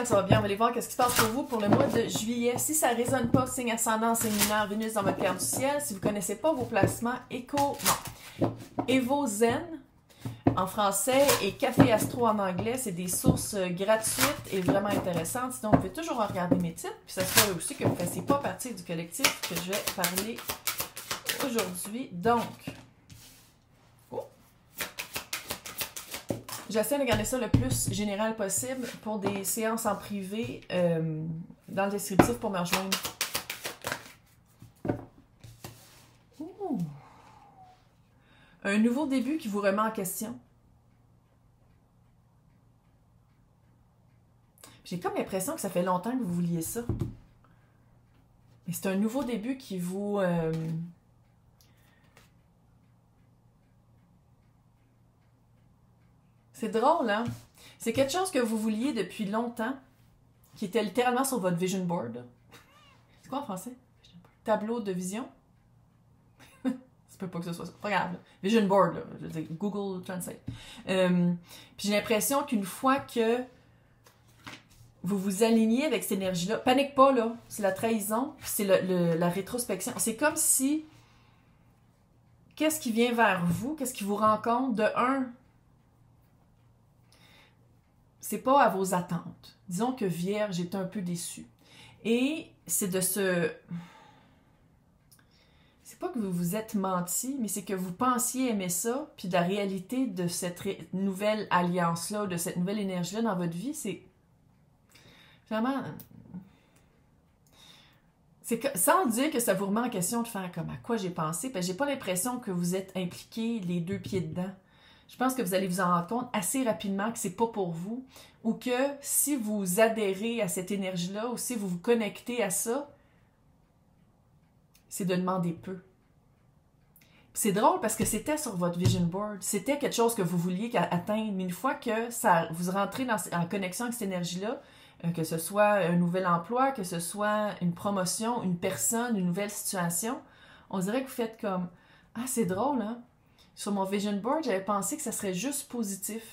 j'espère que ça va bien. On va aller voir qu'est-ce qui se passe pour vous pour le mois de juillet. Si ça ne résonne pas, signe ascendant, signe lunaire, Vénus dans votre carte du ciel. Si vous ne connaissez pas vos placements, Evo Zen en français et Café Astro en anglais, c'est des sources gratuites et vraiment intéressantes. Sinon, vous pouvez toujours regarder mes titres. Puis ça se peut aussi que vous ne fassiez pas partie du collectif que je vais parler aujourd'hui. Donc, j'essaie de garder ça le plus général possible pour des séances en privé dans le descriptif pour me rejoindre. Ouh. Un nouveau début qui vous remet en question. J'ai comme l'impression que ça fait longtemps que vous vouliez ça. Mais c'est un nouveau début qui vous... C'est drôle, hein? C'est quelque chose que vous vouliez depuis longtemps, qui était littéralement sur votre vision board. C'est quoi en français? Tableau de vision? Ça peut pas que ce soit ça. Pas grave. Là. Vision board, là. Je veux dire, Google Translate. Puis j'ai l'impression qu'une fois que vous vous alignez avec cette énergie-là, panique pas, là. C'est la trahison, puis c'est la rétrospection. C'est comme si... Qu'est-ce qui vient vers vous? Qu'est-ce qui vous rencontre? De un... C'est pas à vos attentes. Disons que Vierge est un peu déçue. Et c'est de se... C'est pas que vous vous êtes menti, mais c'est que vous pensiez aimer ça, puis la réalité de cette nouvelle alliance-là, de cette nouvelle énergie-là dans votre vie, c'est... Vraiment... C'est que, sans dire que ça vous remet en question de faire comme à quoi j'ai pensé, parce que j'ai pas l'impression que vous êtes impliqués les deux pieds dedans. Je pense que vous allez vous en rendre compte assez rapidement que c'est pas pour vous, ou que si vous adhérez à cette énergie-là, ou si vous vous connectez à ça, c'est de demander peu. C'est drôle parce que c'était sur votre vision board, c'était quelque chose que vous vouliez atteindre, mais une fois que ça, vous rentrez en connexion avec cette énergie-là, que ce soit un nouvel emploi, que ce soit une promotion, une personne, une nouvelle situation, on dirait que vous faites comme « Ah, c'est drôle, hein? » Sur mon vision board, j'avais pensé que ça serait juste positif.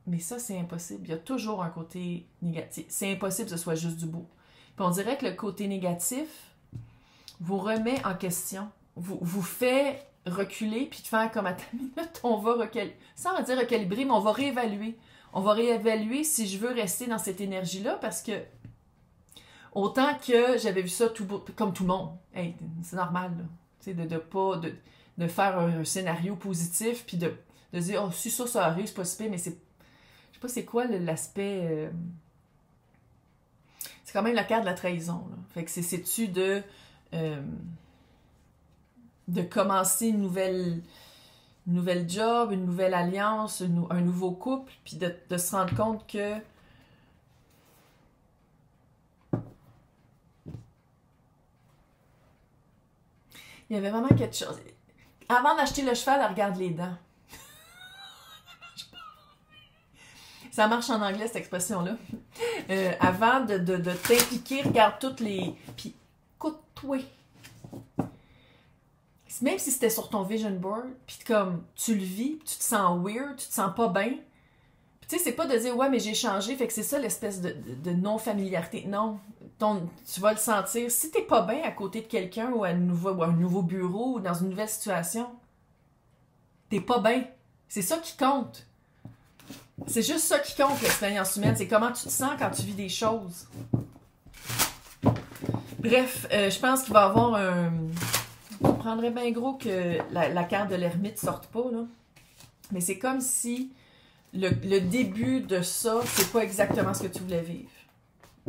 Mais ça, c'est impossible. Il y a toujours un côté négatif. C'est impossible que ce soit juste du beau. Puis on dirait que le côté négatif vous remet en question. Vous fait reculer, puis de faire comme à ta minute, on va recalibrer. Sans dire recalibrer, mais on va réévaluer. On va réévaluer si je veux rester dans cette énergie-là, parce que autant que j'avais vu ça comme tout le monde. Hey, c'est normal, là. Tu sais, de faire un scénario positif, puis de dire, oh, si ça arrive, c'est pas si pire, mais c'est... Je sais pas c'est quoi l'aspect... C'est quand même la carte de la trahison, là. Fait que c'est-tu de commencer une nouvelle job, une nouvelle alliance, un nouveau couple, puis de se rendre compte que... Il y avait vraiment quelque chose... Avant d'acheter le cheval, elle regarde les dents. Ça marche en anglais, cette expression-là. Avant de t'impliquer, regarde toutes les... Puis, écoute-toi. Même si c'était sur ton vision board, puis comme, tu le vis, tu te sens weird, tu te sens pas bien. Puis tu sais, c'est pas de dire, ouais, mais j'ai changé, fait que c'est ça l'espèce de non-familiarité. Non, tu vas le sentir. Si t'es pas bien à côté de quelqu'un ou à un nouveau bureau ou dans une nouvelle situation, t'es pas bien. C'est ça qui compte. C'est juste ça qui compte, l'expérience humaine. C'est comment tu te sens quand tu vis des choses. Bref, je pense qu'il va y avoir un... On prendrait bien gros que la carte de l'ermite sorte pas, là. Mais c'est comme si le début de ça, c'est pas exactement ce que tu voulais vivre.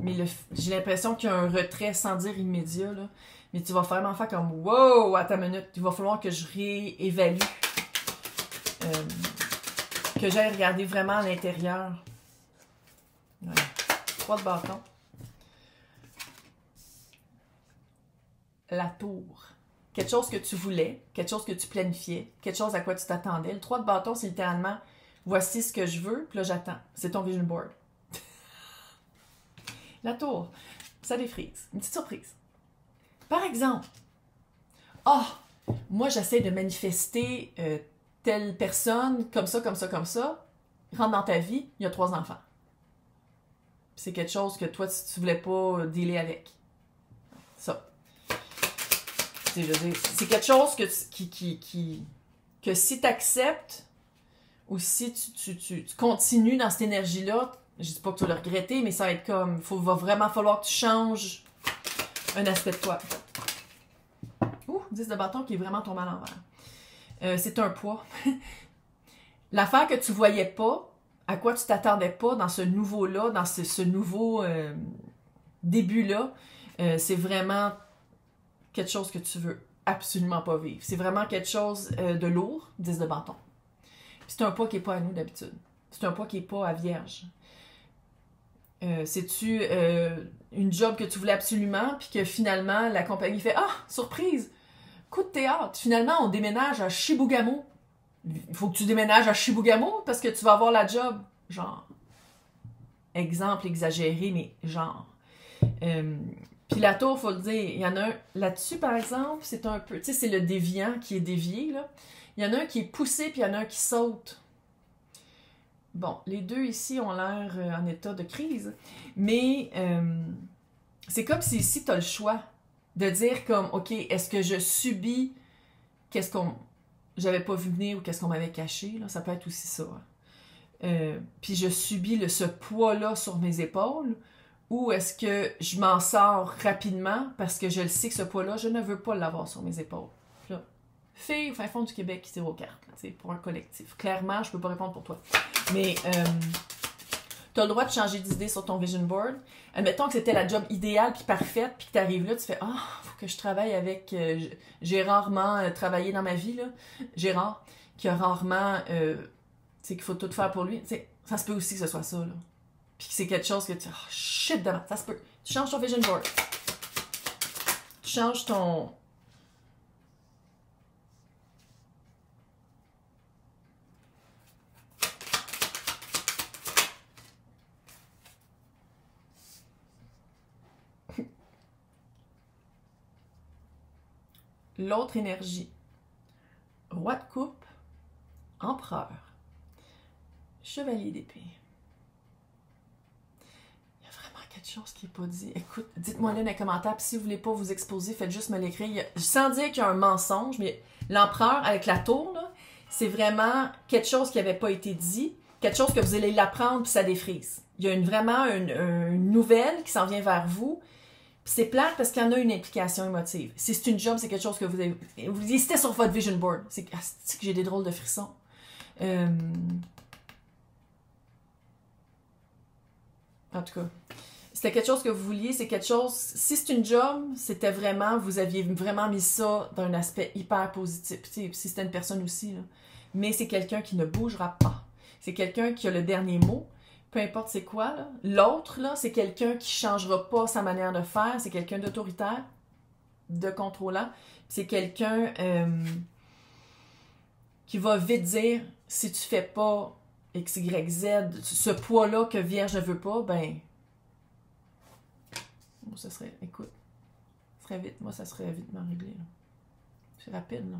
Mais j'ai l'impression qu'il y a un retrait sans dire immédiat, là. Mais tu vas vraiment faire comme « Wow! À ta minute! » Il va falloir que je réévalue. Que j'aille regarder vraiment à l'intérieur. Voilà. 3 de bâton. La tour. Quelque chose que tu voulais, quelque chose que tu planifiais, quelque chose à quoi tu t'attendais. Le 3 de bâton, c'est littéralement « Voici ce que je veux, puis là, j'attends. » C'est ton vision board. La tour, ça défrise. Une petite surprise. Par exemple, moi, j'essaie de manifester telle personne, comme ça, comme ça, comme ça, rentre dans ta vie, il y a 3 enfants. c'est quelque chose que toi, tu voulais pas dealer avec. Ça. Je veux dire, c'est quelque chose que si tu acceptes ou si tu continues dans cette énergie-là, je dis pas que tu vas le regretter, mais ça va être comme, va vraiment falloir que tu changes un aspect de toi. Ouh, 10 de bâton qui est vraiment tombé à l'envers. C'est un poids. L'affaire que tu voyais pas, à quoi tu t'attendais pas dans ce nouveau-là, dans ce nouveau début-là, c'est vraiment quelque chose que tu veux absolument pas vivre. C'est vraiment quelque chose de lourd, 10 de bâton. C'est un poids qui n'est pas à nous d'habitude. C'est un poids qui n'est pas à vierge. C'est-tu une job que tu voulais absolument, puis que finalement, la compagnie fait « Ah, surprise! Coup de théâtre! Finalement, on déménage à Chibougamau. Il faut que tu déménages à Chibougamau parce que tu vas avoir la job. » Genre. Exemple exagéré, mais genre. Puis la tour, faut le dire, il y en a un là-dessus, par exemple, c'est un peu, tu sais, c'est le déviant qui est dévié, là. Il y en a un qui est poussé, puis il y en a un qui saute. Bon, les deux ici ont l'air en état de crise, mais c'est comme si ici, tu as le choix de dire comme, OK, est-ce que je subis qu'est-ce qu'on j'avais pas vu venir ou qu'est-ce qu'on m'avait caché, là? Ça peut être aussi ça. Puis je subis ce poids-là sur mes épaules, ou est-ce que je m'en sors rapidement parce que je le sais que ce poids-là, je ne veux pas l'avoir sur mes épaules. Là, fille au fin fond du Québec qui tire aux cartes, là, pour un collectif. Clairement, je peux pas répondre pour toi. Mais tu as le droit de changer d'idée sur ton vision board. Admettons que c'était la job idéale puis parfaite, puis que tu arrives là, tu fais « Ah, faut que je travaille avec... j'ai rarement travaillé dans ma vie, là. Gérard, qui a rarement... tu sais, qu'il faut tout faire pour lui. » Tu sais, ça se peut aussi que ce soit ça, là. Puis que c'est quelque chose que tu... Oh, shit, demain, ça se peut. Tu changes ton vision board. Tu changes ton... L'autre énergie. Roi de coupe, empereur, chevalier d'épée. Il y a vraiment quelque chose qui n'est pas dit. Écoute, dites-moi là dans les commentaires, puis si vous ne voulez pas vous exposer, faites juste me l'écrire. Sans dire qu'il y a un mensonge, mais l'empereur avec la tour, là, c'est vraiment quelque chose qui n'avait pas été dit, quelque chose que vous allez l'apprendre, puis ça défrise. Il y a vraiment une nouvelle qui s'en vient vers vous. C'est plate parce qu'il y en a une implication émotive. Si c'est une job, c'est quelque chose que vous avez... Vous dites, c'était sur votre vision board. C'est que j'ai des drôles de frissons. En tout cas, c'était quelque chose que vous vouliez, c'est quelque chose... Si c'est une job, c'était vraiment... Vous aviez vraiment mis ça d'un aspect hyper positif. Si c'était une personne aussi, là. Mais c'est quelqu'un qui ne bougera pas. C'est quelqu'un qui a le dernier mot. Peu importe c'est quoi, là. L'autre, là, c'est quelqu'un qui changera pas sa manière de faire. C'est quelqu'un d'autoritaire, de contrôlant. C'est quelqu'un qui va vite dire, si tu fais pas X, Y, Z, ce poids-là que Vierge ne veut pas, ben... Moi, ça serait... Écoute, ça serait vite. Moi, ça serait vitement réglé, là. C'est rapide, là.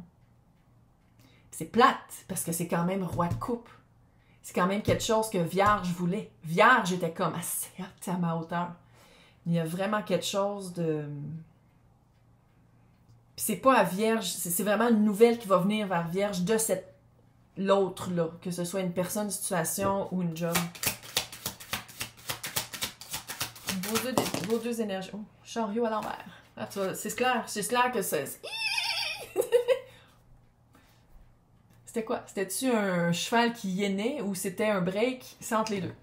C'est plate, parce que c'est quand même roi de coupe. C'est quand même quelque chose que Vierge voulait. Vierge était comme assez à ma hauteur. Il y a vraiment quelque chose de... Puis c'est pas à Vierge, c'est vraiment une nouvelle qui va venir vers Vierge de l'autre-là, que ce soit une personne, une situation ou une job. Vos deux énergies. Oh, chariot à l'envers. Ah, c'est clair que c'est... C'était quoi? C'était-tu un cheval qui yénait ou c'était un break? C'est entre les deux.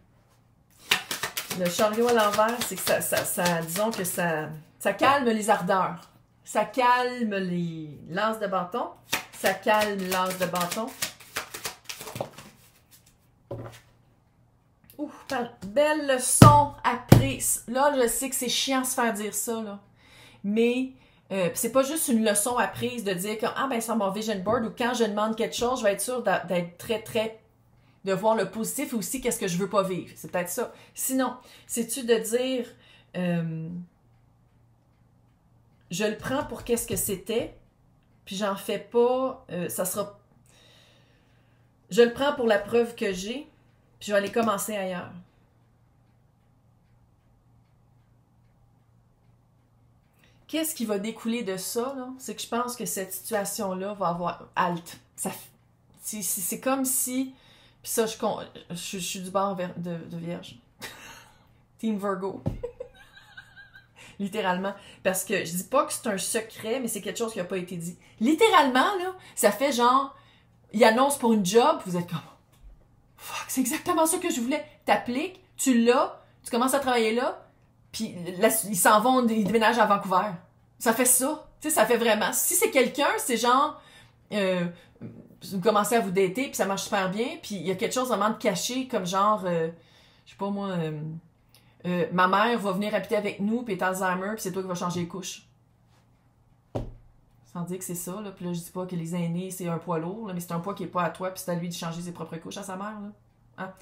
Le chariot à l'envers, c'est que ça disons que ça calme les ardeurs. Ça calme les lances de bâton. Ça calme les lances de bâton. Ouh, belle leçon apprise. Là, je sais que c'est chiant de se faire dire ça, là. Mais... c'est pas juste une leçon apprise de dire que ah ben sur mon vision board ou quand je demande quelque chose, je vais être sûre d'être très de voir le positif et aussi qu'est-ce que je veux pas vivre. C'est peut-être ça. Sinon, c'est-tu de dire je le prends pour qu'est-ce que c'était, puis j'en fais pas, ça sera... Je le prends pour la preuve que j'ai, puis je vais aller commencer ailleurs. qu'est-ce qui va découler de ça, là? C'est que je pense que cette situation-là va avoir halte. C'est comme si... Puis ça, je suis du bord de Vierge. Team Virgo. Littéralement. Parce que je dis pas que c'est un secret, mais c'est quelque chose qui n'a pas été dit. Littéralement, là, ça fait genre... Il annonce pour une job, vous êtes comme... Fuck, c'est exactement ça que je voulais. T'appliques, tu l'as, tu commences à travailler là, puis là, ils s'en vont, ils déménagent à Vancouver. Ça fait ça. Tu sais, ça fait vraiment... Si c'est quelqu'un, c'est genre... vous commencez à vous dater, puis ça marche super bien, puis il y a quelque chose vraiment de caché, comme genre... je sais pas moi... ma mère va venir habiter avec nous, puis elle est Alzheimer, puis c'est toi qui vas changer les couches. Sans dire que c'est ça, là. Puis là, je dis pas que les aînés, c'est un poids lourd, là, mais c'est un poids qui est pas à toi, puis c'est à lui de changer ses propres couches à sa mère, là. Hein?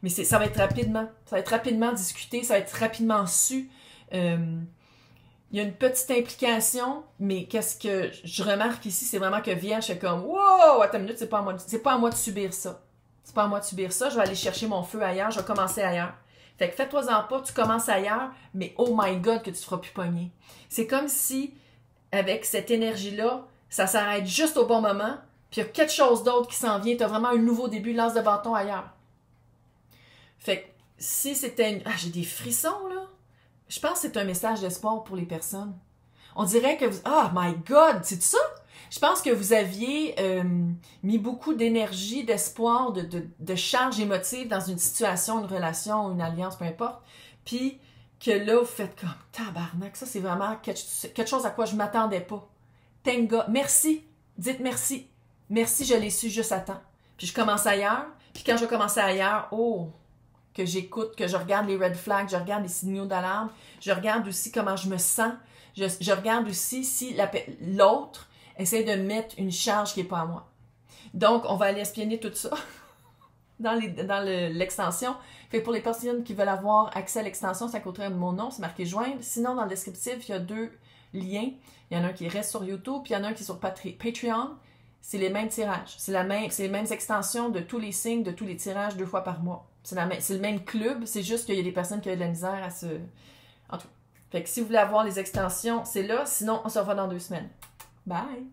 Mais ça va être rapidement. Ça va être rapidement discuté, ça va être rapidement su. Il y a une petite implication, mais qu'est-ce que je remarque ici, c'est vraiment que Vierge est comme « Wow! Attends une minute, c'est pas à moi de subir ça. C'est pas à moi de subir ça, je vais aller chercher mon feu ailleurs, je vais commencer ailleurs. » Fait que fais-toi-en pas, tu commences ailleurs, mais oh my God que tu te feras plus pogner. C'est comme si, avec cette énergie-là, ça s'arrête juste au bon moment, puis il y a quelque chose d'autre qui s'en vient, tu as vraiment un nouveau début, lance de bâton ailleurs. Fait que si c'était une... Ah, j'ai des frissons, là. Je pense que c'est un message d'espoir pour les personnes. On dirait que vous... Ah, my God, c'est ça? Je pense que vous aviez mis beaucoup d'énergie, d'espoir, de charge émotive dans une situation, une relation, une alliance, peu importe. Puis que là, vous faites comme tabarnak. Ça, c'est vraiment quelque chose à quoi je ne m'attendais pas. Thank God. Merci. Dites merci. Merci, je l'ai su juste à temps. Puis je commence ailleurs. Puis quand je vais commencer ailleurs, oh, que j'écoute, que je regarde les red flags, je regarde les signaux d'alarme, je regarde aussi comment je me sens. Je regarde aussi si l'autre essaie de mettre une charge qui n'est pas à moi. Donc, on va aller espionner tout ça dans l'extension. Fait pour les personnes qui veulent avoir accès à l'extension, ça coûterait mon nom, c'est marqué joindre. Sinon, dans le descriptif, il y a 2 liens. Il y en a un qui reste sur YouTube, puis il y en a un qui est sur Patreon. C'est les mêmes tirages. C'est les mêmes extensions de tous les signes, de tous les tirages 2 fois par mois. C'est le même club, c'est juste qu'il y a des personnes qui ont de la misère à se... En tout cas. Fait que si vous voulez avoir les extensions, c'est là. Sinon, on se revoit dans 2 semaines. Bye!